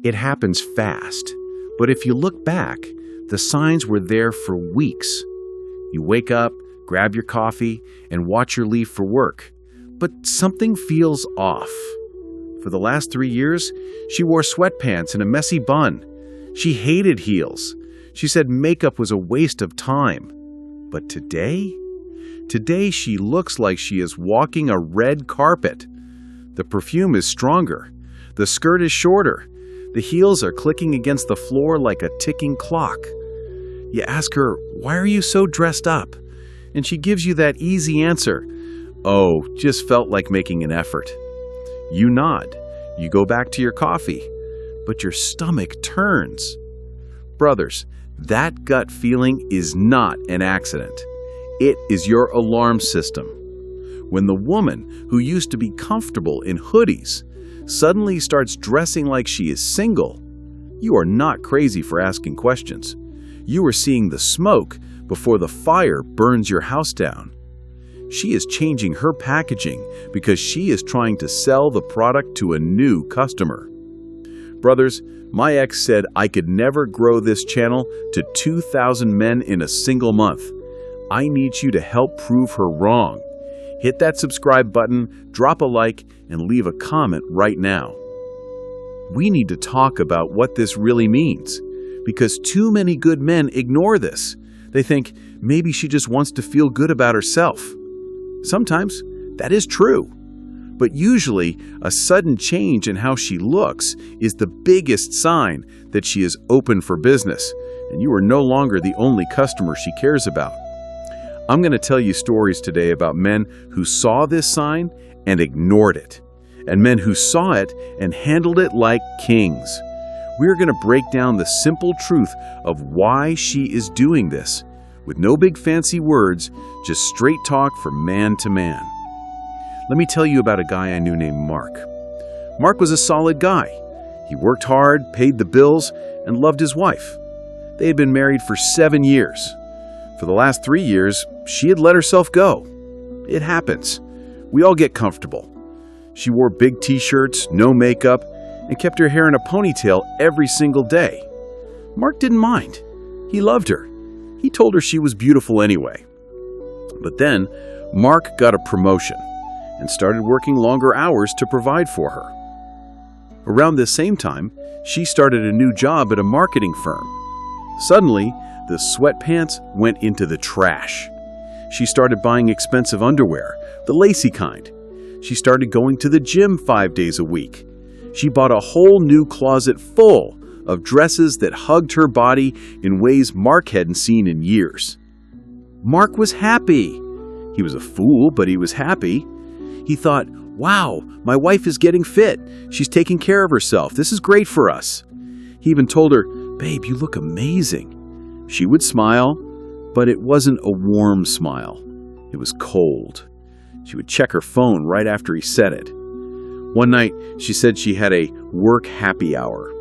It happens fast, but if you look back, the signs were there for weeks. You wake up, grab your coffee, and watch her leave for work. But something feels off. For the last 3 years, she wore sweatpants and a messy bun. She hated heels. She said makeup was a waste of time. But today? Today she looks like she is walking a red carpet. The perfume is stronger. The skirt is shorter. The heels are clicking against the floor like a ticking clock. You ask her, "Why are you so dressed up?" And she gives you that easy answer, "Oh, just felt like making an effort." You nod. You go back to your coffee. But your stomach turns. Brothers, that gut feeling is not an accident. It is your alarm system. When the woman who used to be comfortable in hoodies suddenly starts dressing like she is single, you are not crazy for asking questions. You are seeing the smoke before the fire burns your house down. She is changing her packaging because she is trying to sell the product to a new customer. Brothers, my ex said I could never grow this channel to 2,000 men in a single month. I need you to help prove her wrong. Hit that subscribe button, drop a like, and leave a comment right now. We need to talk about what this really means, because too many good men ignore this. They think maybe she just wants to feel good about herself. Sometimes that is true, but usually a sudden change in how she looks is the biggest sign that she is open for business, and you are no longer the only customer she cares about. I'm going to tell you stories today about men who saw this sign and ignored it, and men who saw it and handled it like kings. We're going to break down the simple truth of why she is doing this, with no big fancy words, just straight talk from man to man. Let me tell you about a guy I knew named Mark. Mark was a solid guy. He worked hard, paid the bills, and loved his wife. They had been married for 7 years. For the last 3 years, she had let herself go. It happens. We all get comfortable. She wore big t-shirts, no makeup, and kept her hair in a ponytail every single day. Mark didn't mind. He loved her. He told her she was beautiful anyway. But then, Mark got a promotion and started working longer hours to provide for her. Around this same time, she started a new job at a marketing firm. Suddenly, the sweatpants went into the trash. She started buying expensive underwear, the lacy kind. She started going to the gym 5 days a week. She bought a whole new closet full of dresses that hugged her body in ways Mark hadn't seen in years. Mark was happy. He was a fool, but he was happy. He thought, "Wow, my wife is getting fit. She's taking care of herself. This is great for us." He even told her, "Babe, you look amazing." She would smile, but it wasn't a warm smile. It was cold. She would check her phone right after he said it. One night, she said she had a work happy hour.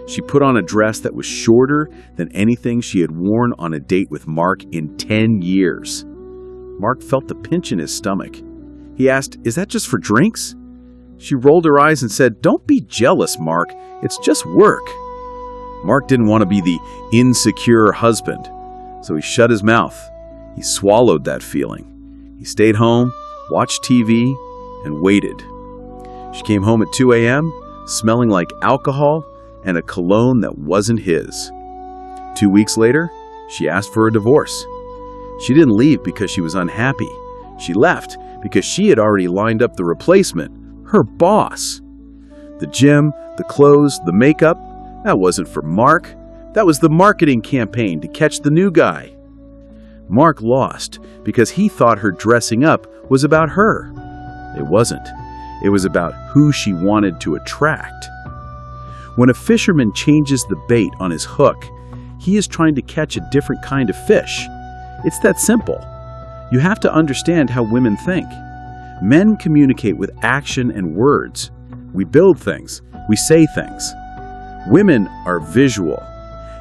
She put on a dress that was shorter than anything she had worn on a date with Mark in 10 years. Mark felt the pinch in his stomach. He asked, "Is that just for drinks?" She rolled her eyes and said, "Don't be jealous, Mark. It's just work." Mark didn't want to be the insecure husband, so he shut his mouth. He swallowed that feeling. He stayed home, watched TV, and waited. She came home at 2 a.m., smelling like alcohol and a cologne that wasn't his. 2 weeks later, she asked for a divorce. She didn't leave because she was unhappy. She left because she had already lined up the replacement, her boss. The gym, the clothes, the makeup, that wasn't for Mark. That was the marketing campaign to catch the new guy. Mark lost because he thought her dressing up was about her. It wasn't. It was about who she wanted to attract. When a fisherman changes the bait on his hook, he is trying to catch a different kind of fish. It's that simple. You have to understand how women think. Men communicate with action and words. We build things. We say things. Women are visual.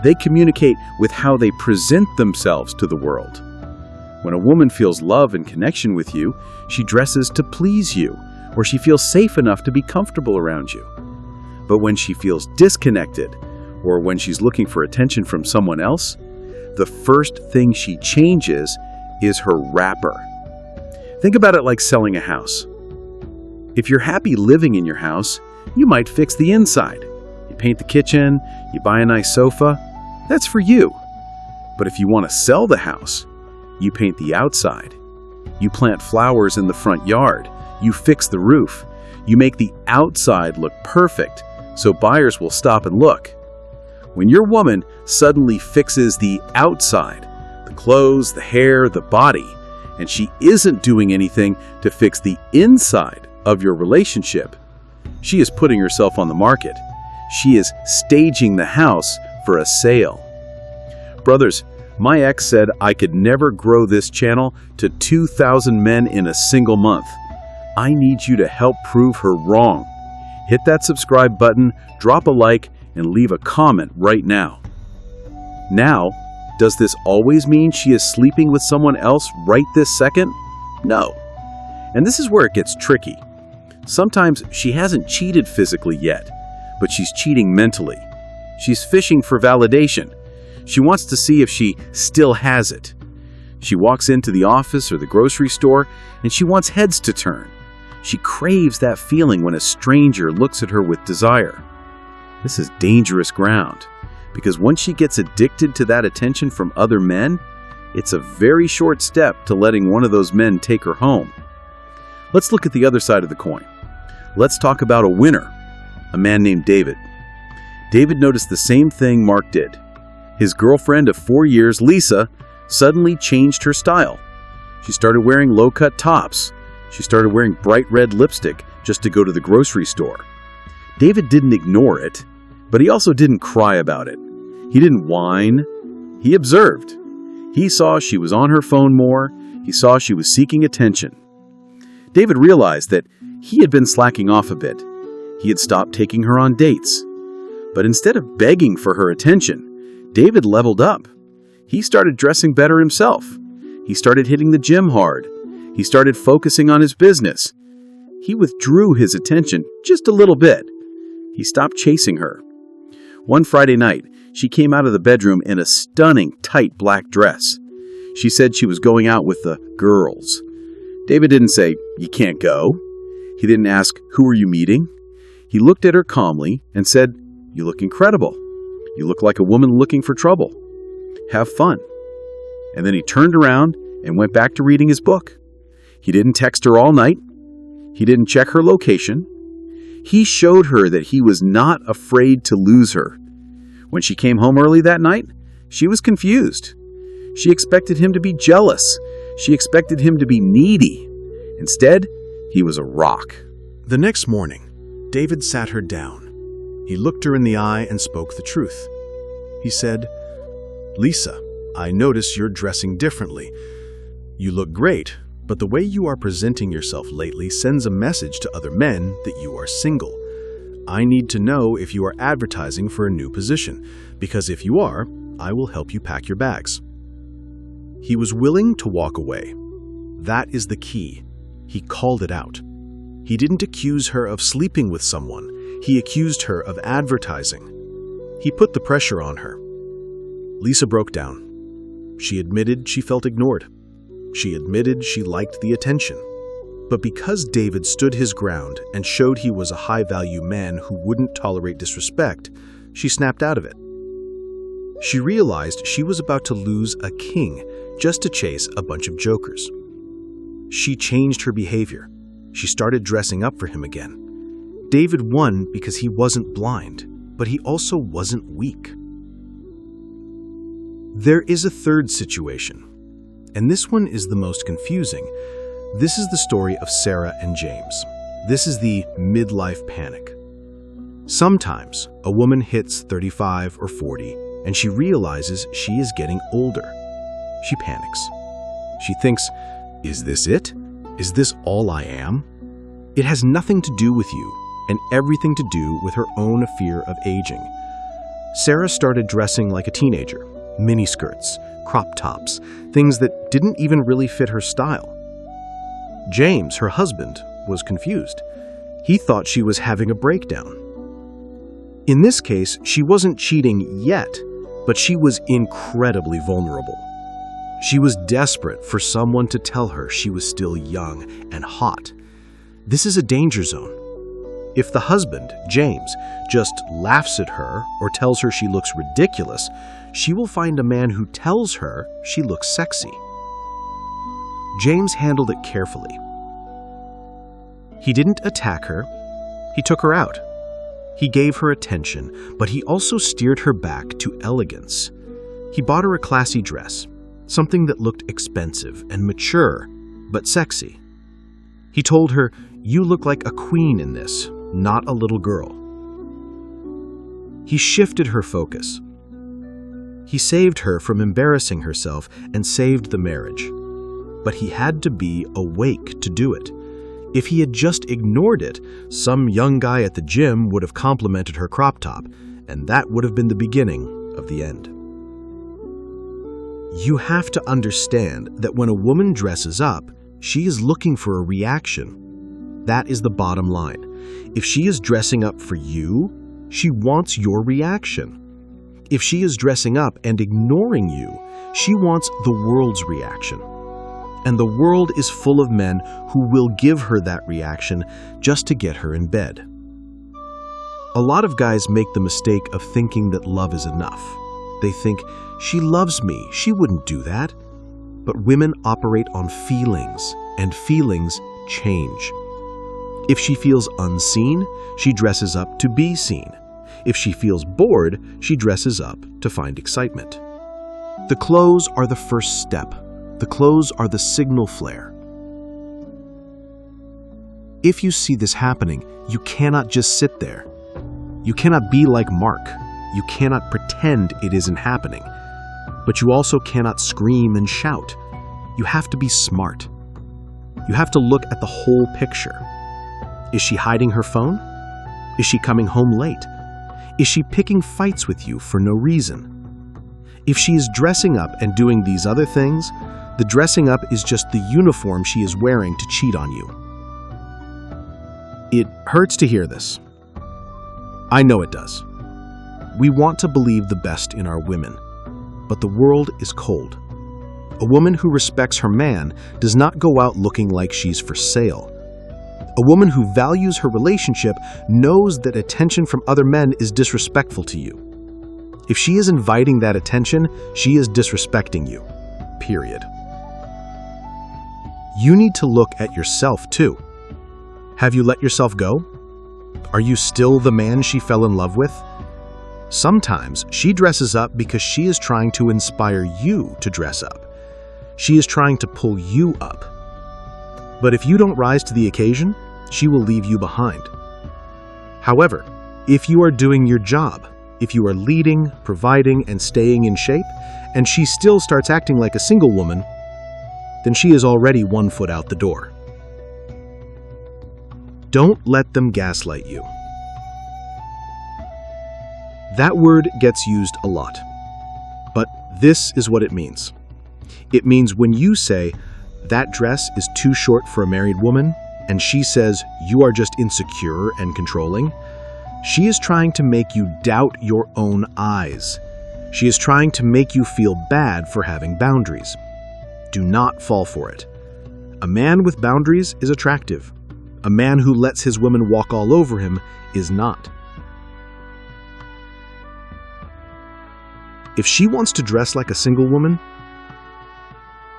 They communicate with how they present themselves to the world. When a woman feels love and connection with you, she dresses to please you, or she feels safe enough to be comfortable around you. But when she feels disconnected, or when she's looking for attention from someone else, the first thing she changes is her wrapper. Think about it like selling a house. If you're happy living in your house, you might fix the inside. You paint the kitchen, you buy a nice sofa. That's for you. But if you want to sell the house, you paint the outside. You plant flowers in the front yard. You fix the roof. You make the outside look perfect so buyers will stop and look. When your woman suddenly fixes the outside, the clothes, the hair, the body, and she isn't doing anything to fix the inside of your relationship, she is putting herself on the market. She is staging the house for a sale. Brothers, my ex said I could never grow this channel to 2,000 men in a single month. I need you to help prove her wrong. Hit that subscribe button, drop a like, and leave a comment right now. Now, does this always mean she is sleeping with someone else right this second? No. And this is where it gets tricky. Sometimes she hasn't cheated physically yet, but she's cheating mentally. She's fishing for validation. She wants to see if she still has it. She walks into the office or the grocery store and she wants heads to turn. She craves that feeling when a stranger looks at her with desire. This is dangerous ground, because once she gets addicted to that attention from other men, it's a very short step to letting one of those men take her home. Let's look at the other side of the coin. Let's talk about a winner, a man named David. David noticed the same thing Mark did. His girlfriend of 4 years, Lisa, suddenly changed her style. She started wearing low-cut tops. She started wearing bright red lipstick just to go to the grocery store. David didn't ignore it, but he also didn't cry about it. He didn't whine. He observed. He saw she was on her phone more. He saw she was seeking attention. David realized that he had been slacking off a bit. He had stopped taking her on dates. But instead of begging for her attention, David leveled up. He started dressing better himself. He started hitting the gym hard. He started focusing on his business. He withdrew his attention just a little bit. He stopped chasing her. One Friday night, she came out of the bedroom in a stunning, tight black dress. She said she was going out with the girls. David didn't say, "You can't go." He didn't ask, "Who are you meeting?" He looked at her calmly and said, "You look incredible. You look like a woman looking for trouble. Have fun." And then he turned around and went back to reading his book. He didn't text her all night. He didn't check her location. He showed her that he was not afraid to lose her. When she came home early that night, she was confused. She expected him to be jealous. She expected him to be needy. Instead, he was a rock. The next morning, David sat her down. He looked her in the eye and spoke the truth. He said, "Lisa, I notice you're dressing differently. You look great, but the way you are presenting yourself lately sends a message to other men that you are single. I need to know if you are advertising for a new position, because if you are, I will help you pack your bags." He was willing to walk away. That is the key. He called it out. He didn't accuse her of sleeping with someone. He accused her of advertising. He put the pressure on her. Lisa broke down. She admitted she felt ignored. She admitted she liked the attention. But because David stood his ground and showed he was a high-value man who wouldn't tolerate disrespect, she snapped out of it. She realized she was about to lose a king just to chase a bunch of jokers. She changed her behavior. She started dressing up for him again. David won because he wasn't blind, but he also wasn't weak. There is a third situation, and this one is the most confusing. This is the story of Sarah and James. This is the midlife panic. Sometimes a woman hits 35 or 40 and she realizes she is getting older. She panics. She thinks, "Is this it? Is this all I am?" It has nothing to do with you and everything to do with her own fear of aging. Sarah started dressing like a teenager, miniskirts, crop tops, things that didn't even really fit her style. James, her husband, was confused. He thought she was having a breakdown. In this case, she wasn't cheating yet, but she was incredibly vulnerable. She was desperate for someone to tell her she was still young and hot. This is a danger zone. If the husband, James, just laughs at her or tells her she looks ridiculous, she will find a man who tells her she looks sexy. James handled it carefully. He didn't attack her. He took her out. He gave her attention, but he also steered her back to elegance. He bought her a classy dress, something that looked expensive and mature, but sexy. He told her, "You look like a queen in this, not a little girl." He shifted her focus. He saved her from embarrassing herself and saved the marriage. But he had to be awake to do it. If he had just ignored it, some young guy at the gym would have complimented her crop top, and that would have been the beginning of the end. You have to understand that when a woman dresses up, she is looking for a reaction. That is the bottom line. If she is dressing up for you, she wants your reaction. If she is dressing up and ignoring you, she wants the world's reaction. And the world is full of men who will give her that reaction just to get her in bed. A lot of guys make the mistake of thinking that love is enough. They think, "She loves me, she wouldn't do that." But women operate on feelings, and feelings change. If she feels unseen, she dresses up to be seen. If she feels bored, she dresses up to find excitement. The clothes are the first step. The clothes are the signal flare. If you see this happening, you cannot just sit there. You cannot be like Mark. You cannot pretend it isn't happening. But you also cannot scream and shout. You have to be smart. You have to look at the whole picture. Is she hiding her phone? Is she coming home late? Is she picking fights with you for no reason? If she is dressing up and doing these other things, the dressing up is just the uniform she is wearing to cheat on you. It hurts to hear this. I know it does. We want to believe the best in our women, but the world is cold. A woman who respects her man does not go out looking like she's for sale. A woman who values her relationship knows that attention from other men is disrespectful to you. If she is inviting that attention, she is disrespecting you. Period. You need to look at yourself too. Have you let yourself go? Are you still the man she fell in love with? Sometimes she dresses up because she is trying to inspire you to dress up. She is trying to pull you up. But if you don't rise to the occasion, she will leave you behind. However, if you are doing your job, if you are leading, providing, and staying in shape, and she still starts acting like a single woman, then she is already 1 foot out the door. Don't let them gaslight you. That word gets used a lot, but this is what it means. It means when you say, "That dress is too short for a married woman," and she says, "You are just insecure and controlling," she is trying to make you doubt your own eyes. She is trying to make you feel bad for having boundaries. Do not fall for it. A man with boundaries is attractive. A man who lets his women walk all over him is not. If she wants to dress like a single woman,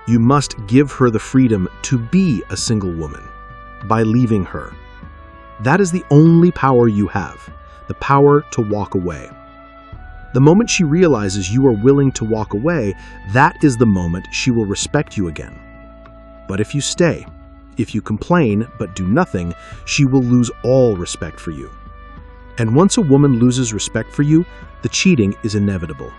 you must give her the freedom to be a single woman by leaving her. That is the only power you have, the power to walk away. The moment she realizes you are willing to walk away, that is the moment she will respect you again. But if you stay, if you complain but do nothing, she will lose all respect for you. And once a woman loses respect for you, the cheating is inevitable.